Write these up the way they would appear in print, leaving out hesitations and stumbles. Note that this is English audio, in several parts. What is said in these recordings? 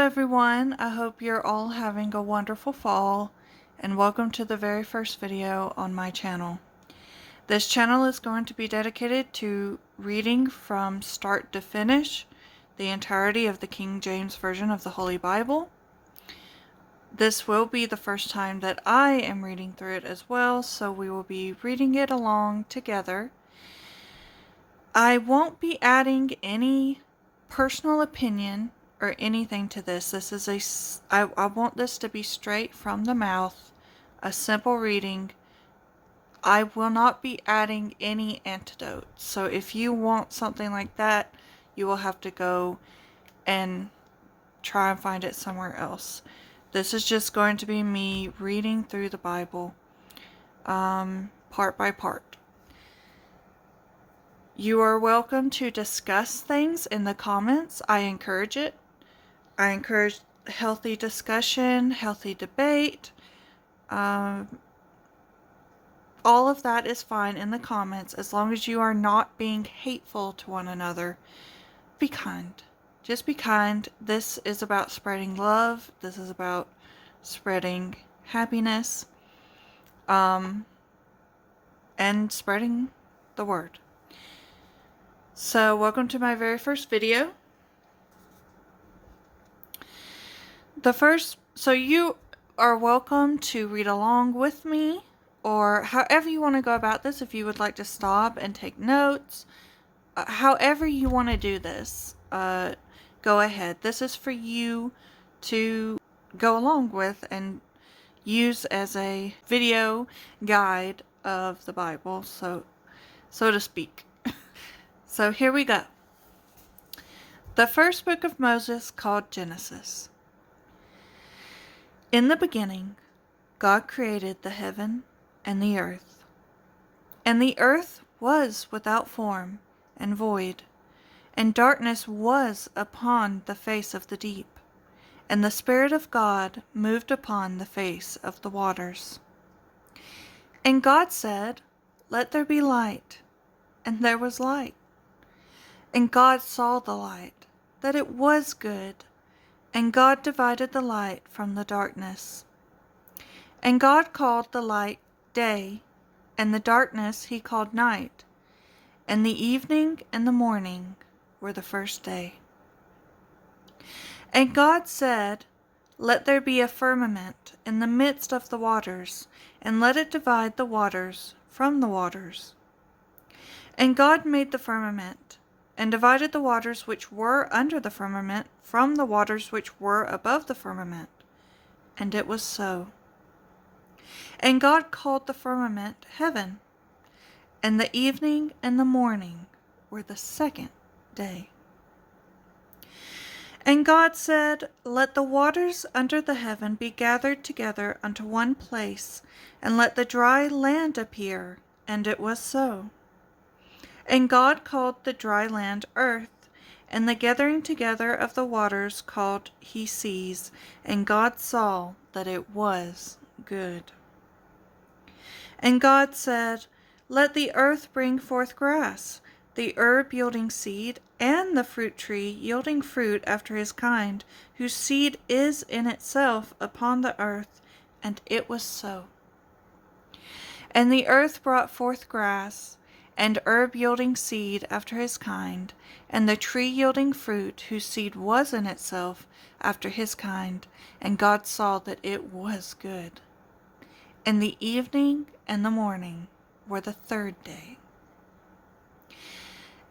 everyone, I hope you're all having a wonderful fall and welcome to the very first video on my channel. This channel is going to be dedicated to reading from start to finish the entirety of the King James Version of the Holy Bible. This will be the first time that I am reading through it as well, so we will be reading it along together. I won't be adding any personal opinion or anything to this. I want this to be straight from the mouth, a simple reading. I will not be adding any antidotes. So if you want something like that, you will have to go and try and find it somewhere else. This is just going to be me reading through the Bible, part by part. You are welcome to discuss things in the comments. I encourage it. I encourage healthy discussion, healthy debate. All of that is fine in the comments as long as you are not being hateful to one another. Be kind. Just be kind. This is about spreading love. This is about spreading happiness. And spreading the word. So, welcome to my very first video. So you are welcome to read along with me, or however you want to go about this. If you would like to stop and take notes, however you want to do this, go ahead. This is for you to go along with and use as a video guide of the Bible, so to speak. So here we go. The first book of Moses, called Genesis. In the beginning, God created the heaven and the earth. And the earth was without form and void, and darkness was upon the face of the deep, and the Spirit of God moved upon the face of the waters. And God said, "Let there be light," and there was light. And God saw the light, that it was good, and God divided the light from the darkness. And God called the light day, and the darkness he called night. And the evening and the morning were the first day. And God said, "Let there be a firmament in the midst of the waters, and let it divide the waters from the waters." And God made the firmament, and divided the waters which were under the firmament from the waters which were above the firmament. And it was so. And God called the firmament heaven. And the evening and the morning were the second day. And God said, "Let the waters under the heaven be gathered together unto one place, and let the dry land appear. And it was so. And God called the dry land earth, and the gathering together of the waters called he seas. And God saw that it was good. And God said, "Let the earth bring forth grass, the herb yielding seed, and the fruit tree yielding fruit after his kind, whose seed is in itself upon the earth." And it was so. And the earth brought forth grass, and herb yielding seed after his kind, and the tree yielding fruit, whose seed was in itself after his kind. And God saw that it was good. And the evening and the morning were the third day.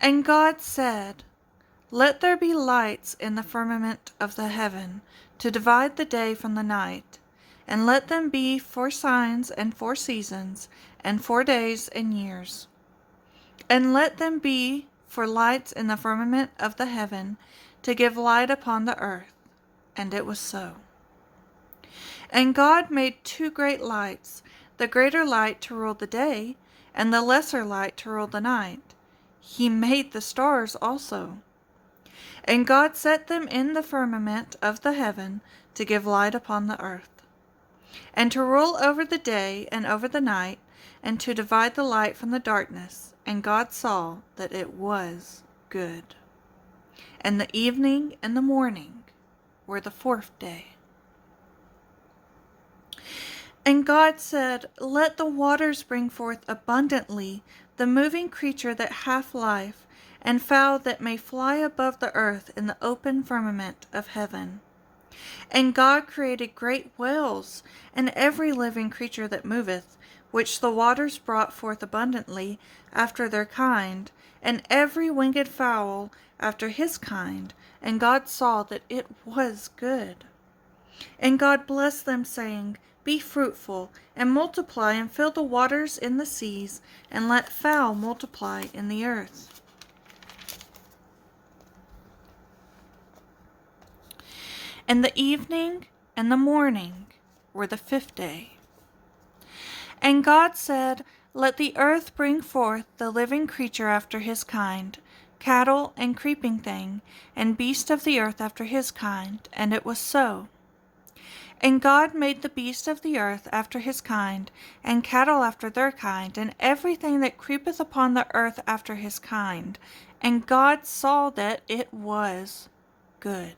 And God said, "Let there be lights in the firmament of the heaven, to divide the day from the night, and let them be for signs and for seasons, and for days and years. And let them be for lights in the firmament of the heaven, to give light upon the earth." And it was so. And God made two great lights, the greater light to rule the day, and the lesser light to rule the night. He made the stars also. And God set them in the firmament of the heaven, to give light upon the earth, and to rule over the day and over the night, and to divide the light from the darkness. And God saw that it was good. And the evening and the morning were the 4th day. And God said, Let the waters bring forth abundantly the moving creature that hath life, and fowl that may fly above the earth in the open firmament of heaven. And God created great whales, and every living creature that moveth, which the waters brought forth abundantly after their kind, and every winged fowl after his kind. And God saw that it was good. And God blessed them, saying, Be fruitful, and multiply, and fill the waters in the seas, and let fowl multiply in the earth. And the evening and the morning were the 5th day. And God said, Let the earth bring forth the living creature after his kind, cattle and creeping thing, and beast of the earth after his kind. And it was so. And God made the beast of the earth after his kind, and cattle after their kind, and everything that creepeth upon the earth after his kind. And God saw that it was good.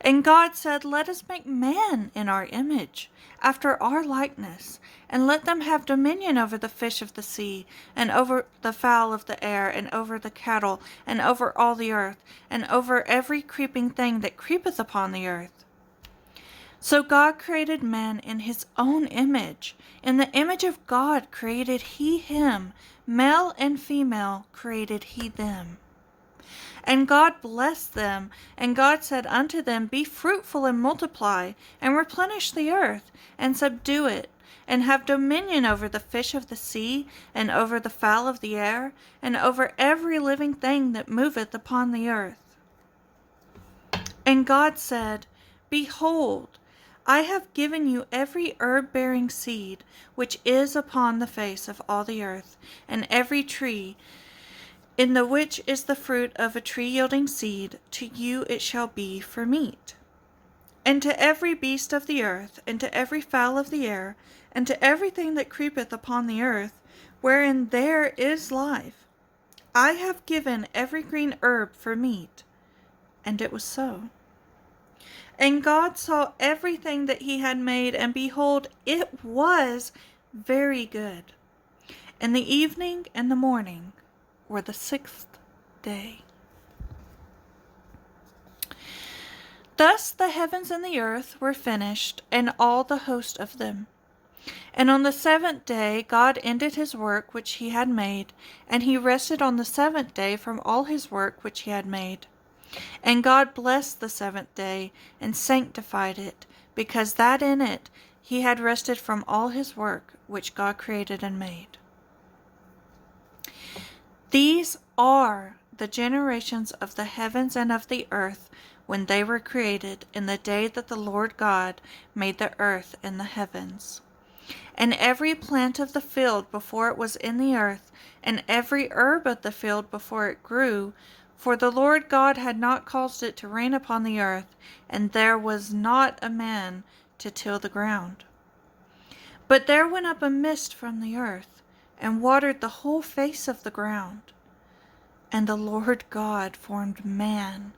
And God said, Let us make man in our image, after our likeness, and let them have dominion over the fish of the sea, and over the fowl of the air, and over the cattle, and over all the earth, and over every creeping thing that creepeth upon the earth. So God created man in his own image. In the image of God created he him, male and female created he them. And God blessed them, and God said unto them, Be fruitful and multiply, and replenish the earth, and subdue it, and have dominion over the fish of the sea, and over the fowl of the air, and over every living thing that moveth upon the earth. And God said, Behold, I have given you every herb-bearing seed which is upon the face of all the earth, and every tree in the which is the fruit of a tree yielding seed, to you it shall be for meat. And to every beast of the earth, and to every fowl of the air, and to everything that creepeth upon the earth, wherein there is life, I have given every green herb for meat. And it was so. And God saw everything that he had made, and behold, it was very good. And the evening and the morning were the 6th day. Thus the heavens and the earth were finished, and all the host of them. And on the 7th day God ended his work which he had made, and he rested on the 7th day from all his work which he had made. And God blessed the 7th day, and sanctified it, because that in it he had rested from all his work which God created and made. These are the generations of the heavens and of the earth when they were created, in the day that the Lord God made the earth and the heavens. And every plant of the field before it was in the earth, and every herb of the field before it grew, for the Lord God had not caused it to rain upon the earth, and there was not a man to till the ground. But there went up a mist from the earth, and watered the whole face of the ground. And the Lord God formed man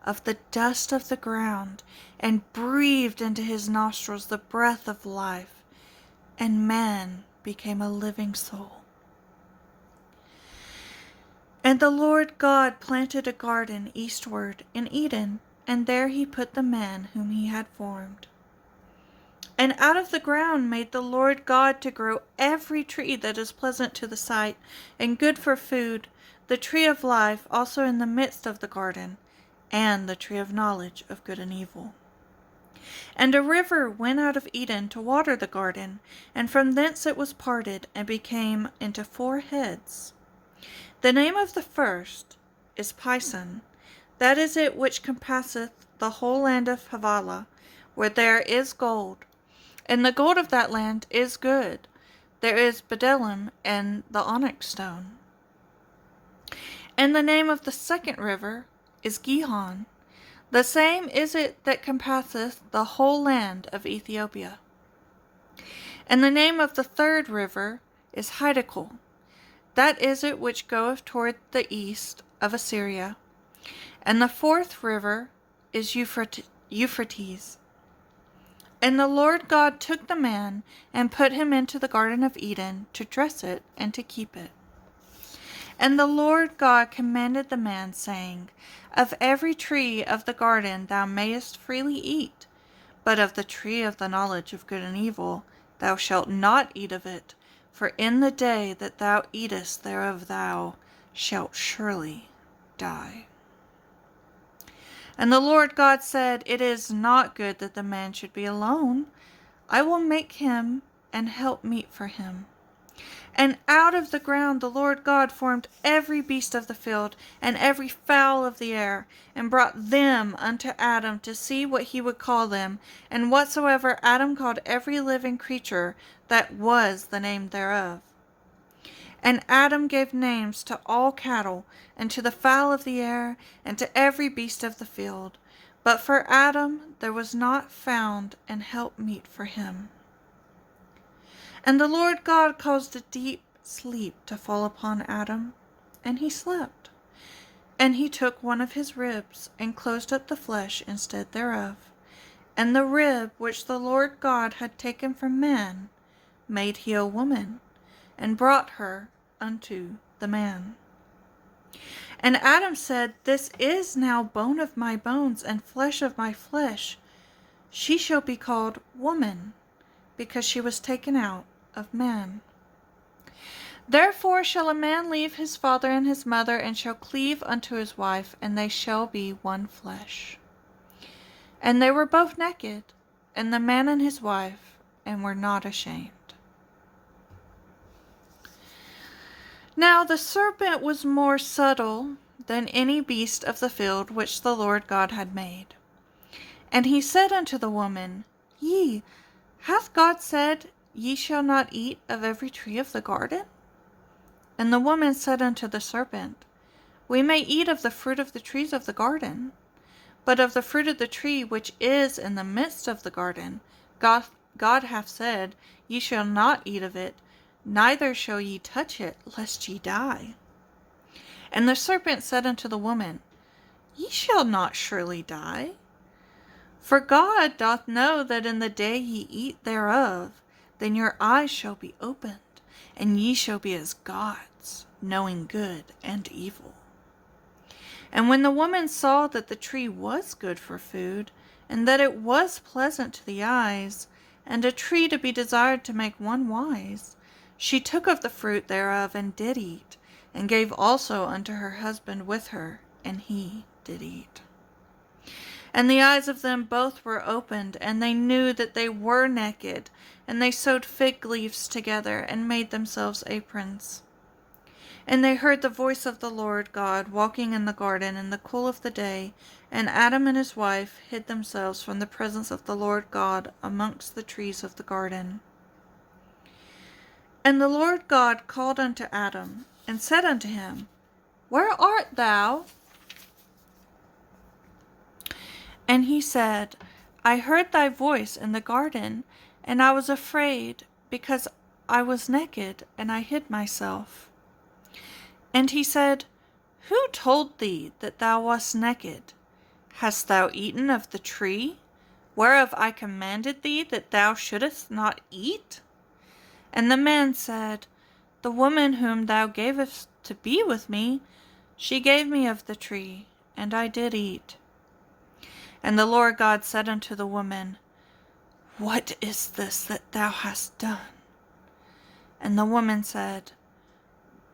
of the dust of the ground, and breathed into his nostrils the breath of life, and man became a living soul. And the Lord God planted a garden eastward in Eden, and there he put the man whom he had formed. And out of the ground made the Lord God to grow every tree that is pleasant to the sight, and good for food, the tree of life also in the midst of the garden, and the tree of knowledge of good and evil. And a river went out of Eden to water the garden, and from thence it was parted, and became into 4 heads. The name of the first is Pison. That is it which compasseth the whole land of Havilah, where there is gold. And the gold of that land is good. There is bdellium and the onyx stone. And the name of the second river is Gihon. The same is it that compasseth the whole land of Ethiopia. And the name of the third river is Hiddekel. That is it which goeth toward the east of Assyria. And the fourth river is Euphrates. And the Lord God took the man and put him into the Garden of Eden to dress it and to keep it. And the Lord God commanded the man, saying, Of every tree of the garden thou mayest freely eat, but of the tree of the knowledge of good and evil thou shalt not eat of it, for in the day that thou eatest thereof thou shalt surely die. And the Lord God said, It is not good that the man should be alone. I will make him an helpmeet for him. And out of the ground the Lord God formed every beast of the field, and every fowl of the air, and brought them unto Adam to see what he would call them. And whatsoever Adam called every living creature, that was the name thereof. And Adam gave names to all cattle, and to the fowl of the air, and to every beast of the field. But for Adam there was not found an helpmeet for him. And the Lord God caused a deep sleep to fall upon Adam, and he slept. And he took one of his ribs, and closed up the flesh instead thereof. And the rib which the Lord God had taken from man made he a woman, and brought her unto the man. And Adam said, This is now bone of my bones, and flesh of my flesh. She shall be called woman, because she was taken out of man. Therefore shall a man leave his father and his mother, and shall cleave unto his wife, and they shall be one flesh. And they were both naked, and the man and his wife, and were not ashamed. Now the serpent was more subtle than any beast of the field which the Lord God had made. And he said unto the woman, Hath God said, Ye shall not eat of every tree of the garden? And the woman said unto the serpent, We may eat of the fruit of the trees of the garden, but of the fruit of the tree which is in the midst of the garden, God hath said, Ye shall not eat of it, neither shall ye touch it, lest ye die. And the serpent said unto the woman, Ye shall not surely die. For God doth know that in the day ye eat thereof, then your eyes shall be opened, and ye shall be as gods, knowing good and evil. And when the woman saw that the tree was good for food, and that it was pleasant to the eyes, and a tree to be desired to make one wise, she took of the fruit thereof, and did eat, and gave also unto her husband with her, and he did eat. And the eyes of them both were opened, and they knew that they were naked, and they sewed fig leaves together, and made themselves aprons. And they heard the voice of the Lord God walking in the garden in the cool of the day, and Adam and his wife hid themselves from the presence of the Lord God amongst the trees of the garden. And the Lord God called unto Adam, and said unto him, Where art thou? And he said, I heard thy voice in the garden, and I was afraid, because I was naked, and I hid myself. And he said, Who told thee that thou wast naked? Hast thou eaten of the tree, whereof I commanded thee that thou shouldest not eat? And the man said, The woman whom thou gavest to be with me, she gave me of the tree, and I did eat. And the Lord God said unto the woman, What is this that thou hast done? And the woman said,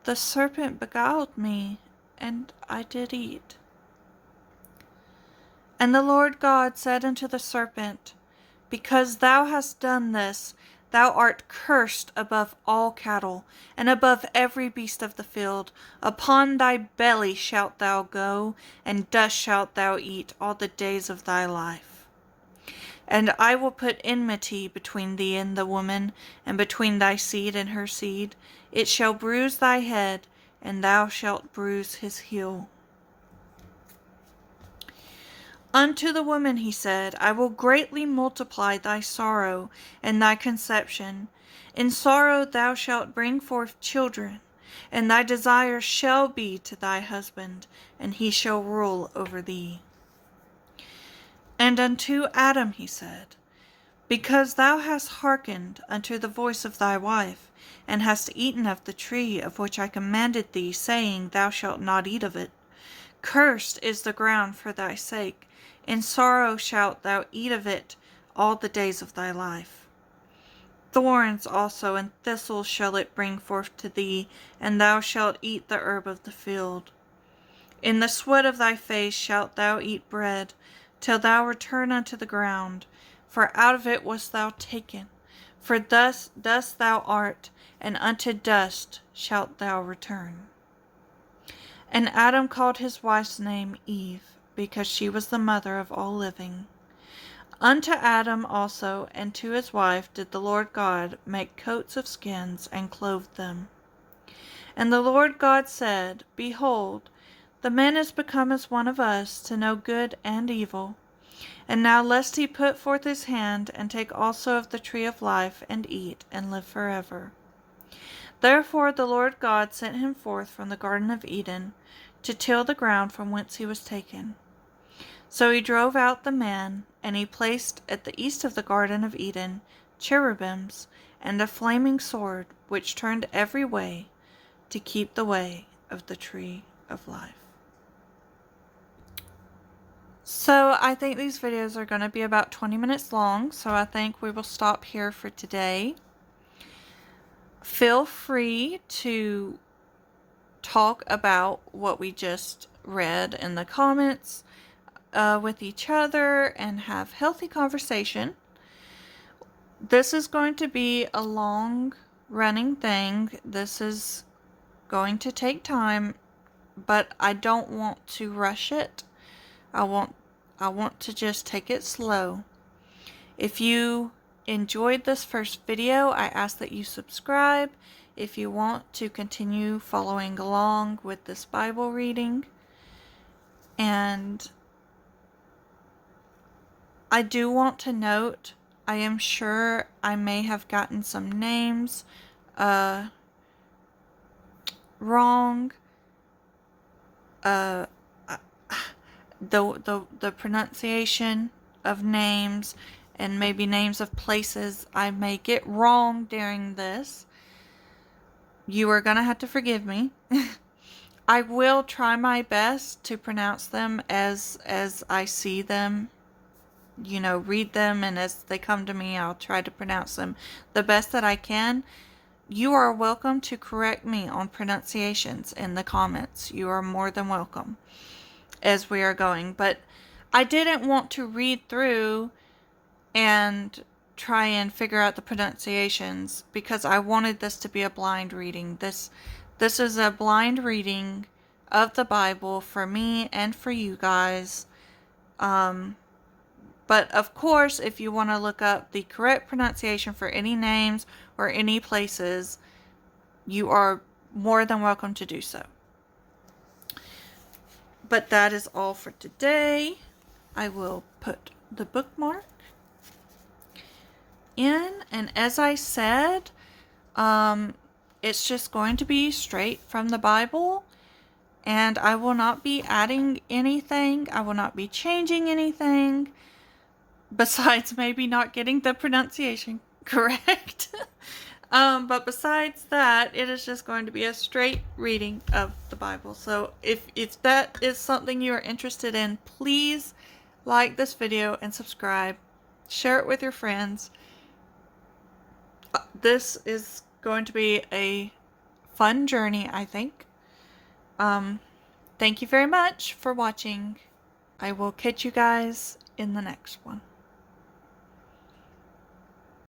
The serpent beguiled me, and I did eat. And the Lord God said unto the serpent, Because thou hast done this, thou art cursed above all cattle, and above every beast of the field. Upon thy belly shalt thou go, and dust shalt thou eat all the days of thy life. And I will put enmity between thee and the woman, and between thy seed and her seed. It shall bruise thy head, and thou shalt bruise his heel. Unto the woman he said, I will greatly multiply thy sorrow and thy conception. In sorrow thou shalt bring forth children, and thy desire shall be to thy husband, and he shall rule over thee. And unto Adam he said, Because thou hast hearkened unto the voice of thy wife, and hast eaten of the tree of which I commanded thee, saying, Thou shalt not eat of it, cursed is the ground for thy sake, in sorrow shalt thou eat of it all the days of thy life. Thorns also and thistles shall it bring forth to thee, and thou shalt eat the herb of the field. In the sweat of thy face shalt thou eat bread, till thou return unto the ground, for out of it wast thou taken. For thus dust thou art, and unto dust shalt thou return. And Adam called his wife's name Eve, because she was the mother of all living. Unto Adam also and to his wife did the Lord God make coats of skins, and clothed them. And the Lord God said, Behold, the man is become as one of us, to know good and evil. And now lest he put forth his hand, and take also of the tree of life, and eat, and live forever. Therefore the Lord God sent him forth from the Garden of Eden, to till the ground from whence he was taken. So he drove out the man, and he placed at the east of the Garden of Eden cherubims, and a flaming sword, which turned every way, to keep the way of the tree of life. So I think these videos are going to be about 20 minutes long, so I think we will stop here for today. Feel free to talk about what we just read in the comments with each other and have healthy conversation. This is going to be a long running thing. This is going to take time, but I don't want to rush it. I want to just take it slow. If you enjoyed this first video, I ask that you subscribe if you want to continue following along with this Bible reading. And I do want to note, I am sure I may have gotten some names wrong. The pronunciation of names and maybe names of places I may get wrong during this. You are gonna have to forgive me. I will try my best to pronounce them as I see them, read them, and as they come to me, I'll try to pronounce them the best that I can. You are welcome to correct me on pronunciations in the comments. You are more than welcome as we are going. But I didn't want to read through and try and figure out the pronunciations, because I wanted this to be a blind reading. This is a blind reading of the Bible for me and for you guys. But of course, if you want to look up the correct pronunciation for any names or any places, you are more than welcome to do so. But that is all for today. I will put the bookmark in, and as I said, it's just going to be straight from the Bible, and I will not be adding anything. I will not be changing anything, besides maybe not getting the pronunciation correct. But besides that, it is just going to be a straight reading of the Bible. So if that is something you are interested in, please like this video and subscribe. Share it with your friends. This is going to be a fun journey, I think. Thank you very much for watching. I will catch you guys in the next one.